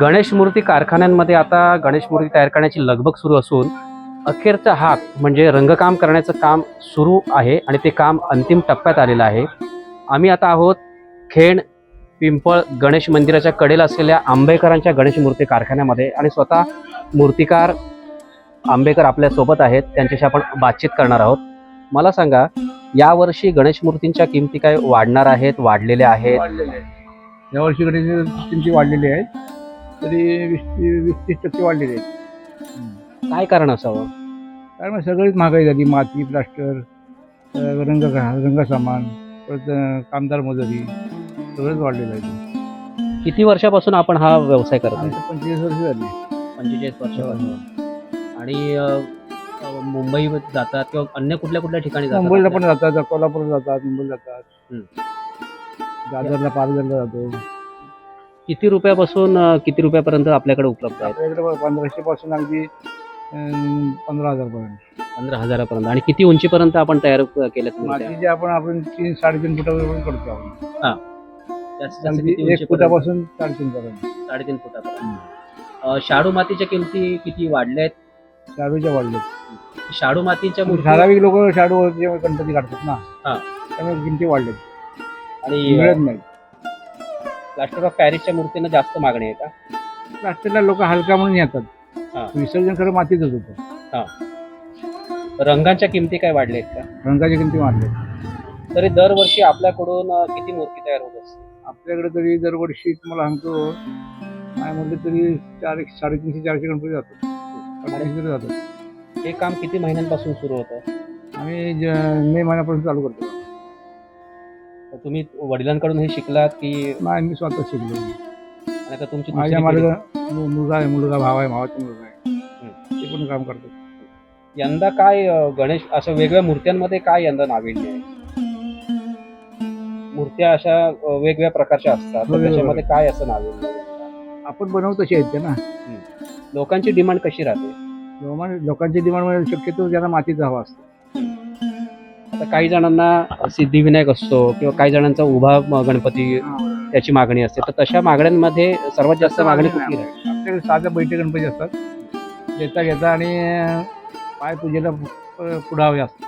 गणेश मूर्ती कारखान्यांमध्ये आता गणेश मूर्ती तयार करण्याची लगबग सुरू असून अखेरचा हात म्हणजे रंगकाम करण्याचं काम सुरू आहे आणि ते काम अंतिम टप्प्यात आलेलं आहे. आम्ही आता आहोत खेड पिंपळ गणेश मंदिराच्या कडेला असलेल्या आंबेकरांच्या गणेश मूर्ती कारखान्यामध्ये आणि स्वतः मूर्तिकार आंबेकर आपल्या सोबत आहेत. त्यांच्याशी आपण बातचीत करणार आहोत. मला सांगा, यावर्षी गणेश मूर्तींच्या किमती काय वाढणार आहेत, वाढलेल्या आहेत? यावर्षी गणेश किमती वाढलेली आहेत, तरी 20-30% वाढलेली आहेत. काय कारण असावं? कारण मग सगळीच महागाई झाली. माती, प्लास्टर, रंगसामान, परत कामदार मजुरी सगळंच वाढलेलं आहे. किती वर्षापासून आपण हा व्यवसाय करतो? आमचं 45 वर्ष झाली. 45 वर्षापासून. आणि मुंबईत जातात किंवा अन्य कुठल्या कुठल्या ठिकाणी जातात? मुंबईला पण जातात, कोल्हापूरला जातात, मुंबईला जातात, दादरला, पालघरला जातो. किती रुपयापासून किती रुपयापर्यंत आपल्याकडे उपलब्ध आहेत? आपल्याकडे 1500 पासून अगदी 15,000 पर्यंत. 15,000पर्यंत. आणि किती उंचीपर्यंत आपण तयार केल्यात मूर्त्या? मातीचे आपण 3-3.5 फुटापर्यंत करतो आपण. जास्तीत जास्त अगदी किती 1 उंचीपर्यंत? फुटापासून 3.5 पर्यंत. 3.5 फुटापर्यंत. शाडू मातीच्या किमती किती वाढल्या आहेत? शाडूच्या वाढले. शाडू मातीच्या मूर्ती ठराविक लोक शाडू गणपती काढतात ना, हा. त्यामुळे किमती वाढले आणि मिळत नाही. प्लास्टर ऑफ पॅरिसच्या मूर्तींना जास्त मागणी आहे का? प्लास्टरला लोक हलका म्हणून येतात. हा. विसर्जन खरं मातीतच होतं. रंगांच्या किमती काय वाढल्या आहेत का? रंगाच्या किमती वाढल्या. तरी दरवर्षी आपल्याकडून किती मूर्ती तयार होत असते? आपल्याकडे तरी दरवर्षी तुम्हाला सांगतो, काय म्हणलं तरी 350-400 गणपती जातात. 450 जातात. हे काम किती महिन्यांपासून सुरू होतं? आम्ही मे महिन्यापासून चालू करतो. तर तुम्ही वडिलांकडून हे शिकलात की? नाही, मी स्वतः शिकलो. आणि आता तुमची माझ्या दुसरी पिढी? मुलगा आहे, भाव आहे, भावाचा मुलगा आहे, ते पण काम करतो. यंदा काय गणेश अशा वेगवेगळ्या मूर्त्यांमध्ये काय यंदा नाविन्य आहे? मूर्त्या अशा वेगवेगळ्या प्रकारच्या असतात, तर त्याच्यामध्ये काय असं नाविन्य आहे? आपण बनवतो तसे आहेत ते ना. लोकांची डिमांड कशी राहते? लोकांची डिमांड म्हणजे शक्यतो ज्यांना मातीचा हवा असतो. आता काही जणांना सिद्धिविनायक असतो किंवा काही जणांचा उभा गणपती त्याची मागणी असते, तर तशा मागण्यांमध्ये सर्वात जास्त मागणी कुठली राहते? आपल्याकडे साध्या बैठे गणपती असतात, देता घेता आणि पाय पूजेला पुढावे असतात.